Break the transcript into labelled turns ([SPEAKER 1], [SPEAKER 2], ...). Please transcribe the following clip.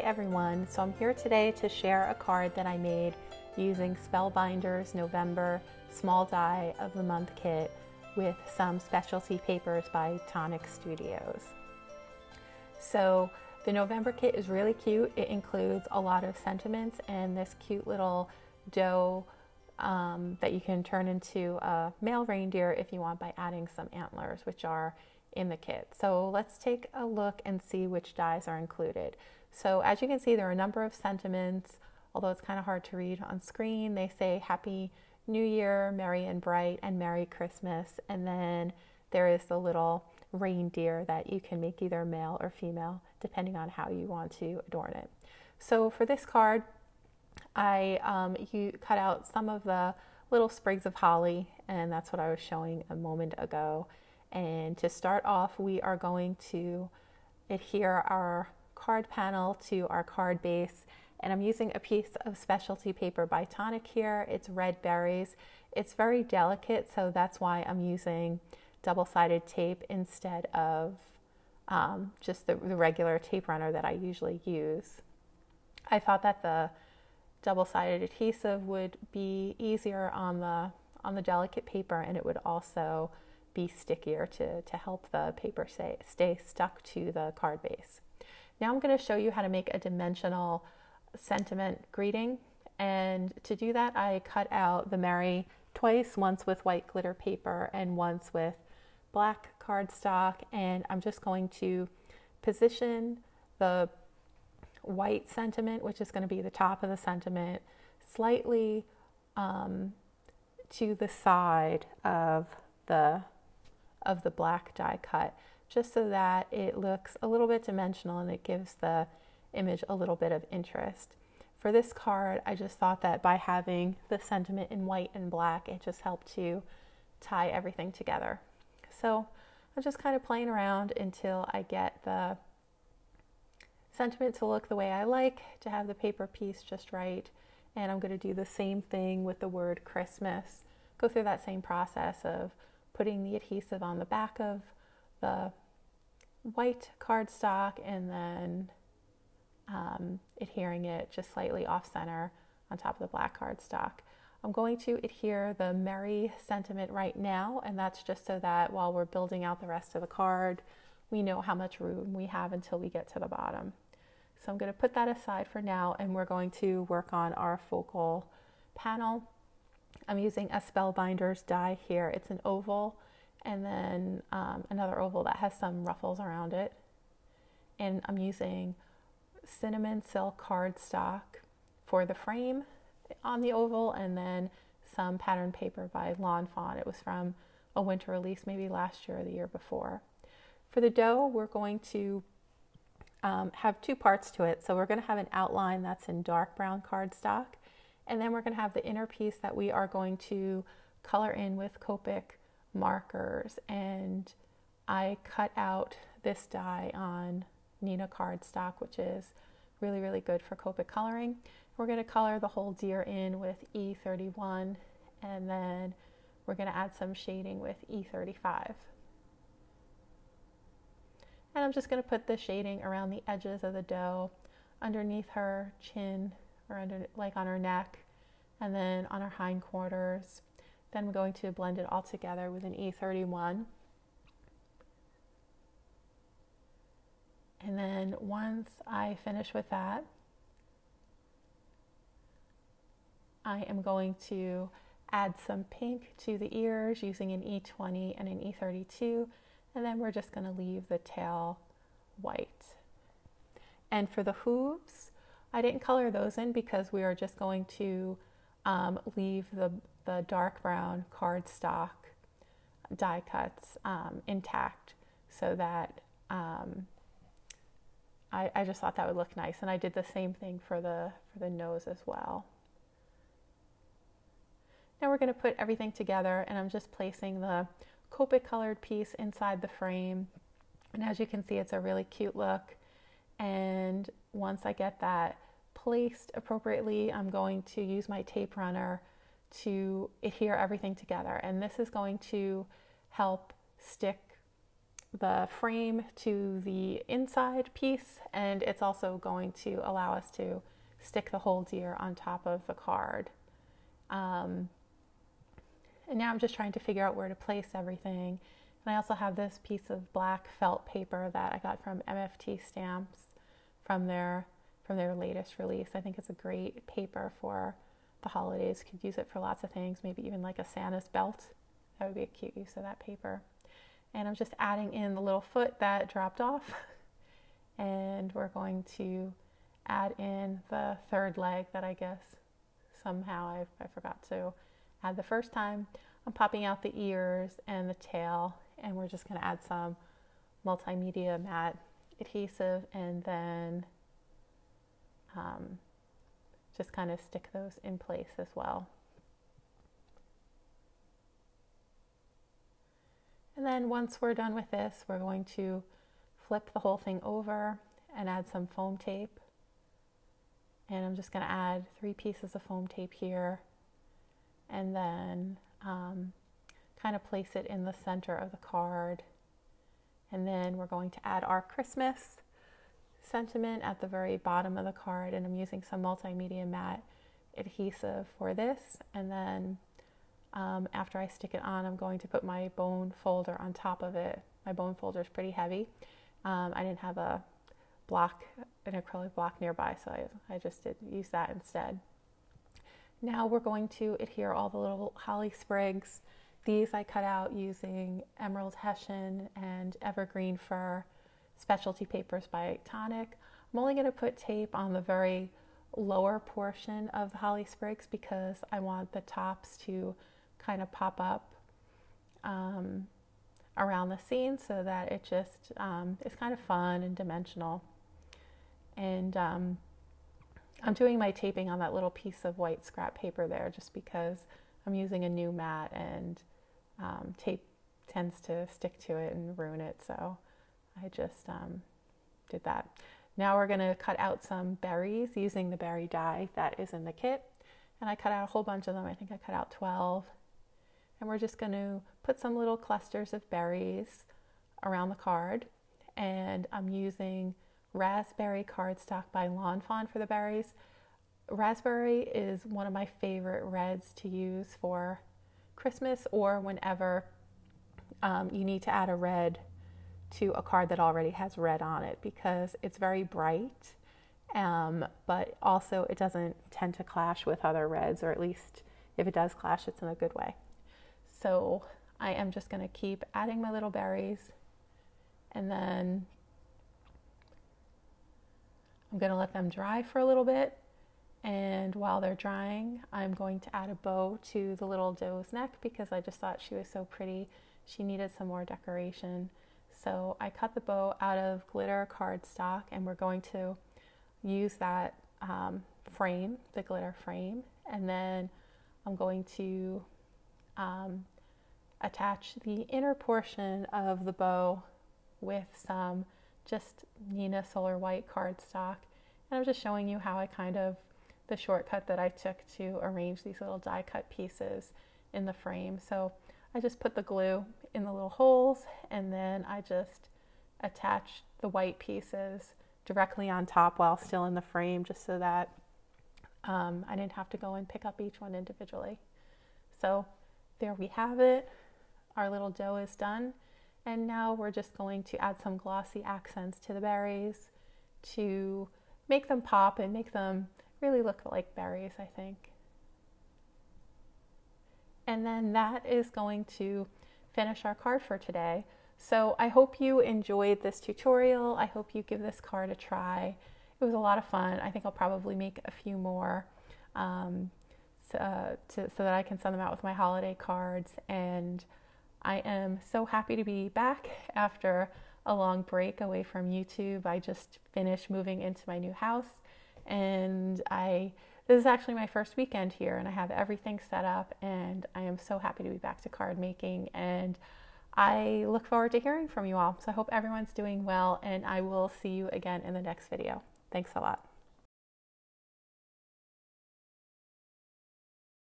[SPEAKER 1] everyone, so I'm here today to share a card that I made using Spellbinders November Small Die of the Month kit with some specialty papers by Tonic Studios. So the November kit is really cute. It includes a lot of sentiments and this cute little doe that you can turn into a male reindeer if you want by adding some antlers, which are in the kit. So let's take a look and see which dies are included. So as you can see, there are a number of sentiments, although it's kind of hard to read on screen. They say Happy New Year, Merry and Bright, and Merry Christmas. And then there is the little reindeer that you can make either male or female, depending on how you want to adorn it. So for this card, you cut out some of the little sprigs of holly, and that's what I was showing a moment ago. And to start off, we are going to adhere our card panel to our card base, and I'm using a piece of specialty paper by Tonic here. It's red berries. It's very delicate, so that's why I'm using double-sided tape instead of just the regular tape runner that I usually use. I thought that the double-sided adhesive would be easier on the delicate paper, and it would also be stickier to help the paper stay stuck to the card base. Now I'm going to show you how to make a dimensional sentiment greeting, and to do that I cut out the Merry twice, once with white glitter paper and once with black cardstock, and I'm just going to position the white sentiment, which is going to be the top of the sentiment, slightly to the side of the black die cut, just so that it looks a little bit dimensional and it gives the image a little bit of interest. For this card, I just thought that by having the sentiment in white and black, it just helped to tie everything together. So I'm just kind of playing around until I get the sentiment to look the way I like, to have the paper piece just right. And I'm going to do the same thing with the word Christmas. Go through that same process of putting the adhesive on the back of the white cardstock and then adhering it just slightly off center on top of the black cardstock. I'm going to adhere the Merry sentiment right now, and that's just so that while we're building out the rest of the card, we know how much room we have until we get to the bottom. So I'm going to put that aside for now, and we're going to work on our focal panel. I'm using a Spellbinders die here. It's an oval, and then another oval that has some ruffles around it. And I'm using cinnamon silk cardstock for the frame on the oval, and then some pattern paper by Lawn Fawn. It was from a winter release, maybe last year or the year before. For the dough, we're going to have two parts to it. So we're going to have an outline that's in dark brown cardstock, and then we're going to have the inner piece that we are going to color in with Copic markers. And I cut out this die on Neenah cardstock, which is really, really good for Copic coloring. We're going to color the whole deer in with E31, and then we're going to add some shading with E35. And I'm just going to put the shading around the edges of the doe, underneath her chin, or under, like on her neck, and then on her hindquarters. Then we're going to blend it all together with an E31. And then once I finish with that, I am going to add some pink to the ears using an E20 and an E32, and then we're just going to leave the tail white. And for the hooves, I didn't color those in because we are just going to leave the dark brown cardstock die cuts intact, so that I just thought that would look nice. And I did the same thing for the nose as well. Now we're going to put everything together, and I'm just placing the Copic colored piece inside the frame. And as you can see, it's a really cute look. And once I get that placed appropriately, I'm going to use my tape runner to adhere everything together. And this is going to help stick the frame to the inside piece, and it's also going to allow us to stick the whole deer on top of the card. And now I'm just trying to figure out where to place everything. And I also have this piece of black felt paper that I got from MFT Stamps from their latest release. I think it's a great paper for the holidays. Could use it for lots of things, maybe even like a Santa's belt. That would be a cute use of that paper. And I'm just adding in the little foot that dropped off. And we're going to add in the third leg that I guess somehow I forgot to add the first time. I'm popping out the ears and the tail, and we're just going to add some multimedia matte adhesive and then just kind of stick those in place as well. And then once we're done with this, we're going to flip the whole thing over and add some foam tape. And I'm just going to add 3 pieces of foam tape here, and then kind of place it in the center of the card. And then we're going to add our Christmas sentiment at the very bottom of the card, and I'm using some multimedia matte adhesive for this. And then after I stick it on, I'm going to put my bone folder on top of it. My bone folder is pretty heavy. I didn't have an acrylic block nearby, so I just did use that instead. Now we're going to adhere all the little holly sprigs. These I cut out using Emerald Hessian and Evergreen Fir specialty papers by Tonic. I'm only going to put tape on the very lower portion of the holly sprigs because I want the tops to kind of pop up around the scene so that it just is kind of fun and dimensional. And I'm doing my taping on that little piece of white scrap paper there just because I'm using a new mat, and tape tends to stick to it and ruin it, so I just did that. Now we're going to cut out some berries using the berry die that is in the kit, and I cut out a whole bunch of them. I think I cut out 12, and we're just going to put some little clusters of berries around the card, and I'm using raspberry cardstock by Lawn Fawn for the berries. Raspberry is one of my favorite reds to use for Christmas or whenever you need to add a red to a card that already has red on it, because it's very bright, but also it doesn't tend to clash with other reds, or at least if it does clash, it's in a good way. So I am just going to keep adding my little berries, and then I'm going to let them dry for a little bit. And while they're drying, I'm going to add a bow to the little doe's neck because I just thought she was so pretty. She needed some more decoration. So I cut the bow out of glitter cardstock, and we're going to use that frame, the glitter frame. And then I'm going to attach the inner portion of the bow with some just Nina Solar White cardstock. And I'm just showing you how I the shortcut that I took to arrange these little die cut pieces in the frame. So I just put the glue in the little holes, and then I just attach the white pieces directly on top while still in the frame, just so that I didn't have to go and pick up each one individually. So there we have it. Our little dough is done. And now we're just going to add some glossy accents to the berries to make them pop and make them really look like berries, I think. And then that is going to finish our card for today. So I hope you enjoyed this tutorial. I hope you give this card a try. It was a lot of fun. I think I'll probably make a few more so that I can send them out with my holiday cards. And I am so happy to be back after a long break away from YouTube. I just finished moving into my new house, and this is actually my first weekend here, and I have everything set up, and I am so happy to be back to card making, and I look forward to hearing from you all. So I hope everyone's doing well, and I will see you again in the next video. Thanks a lot.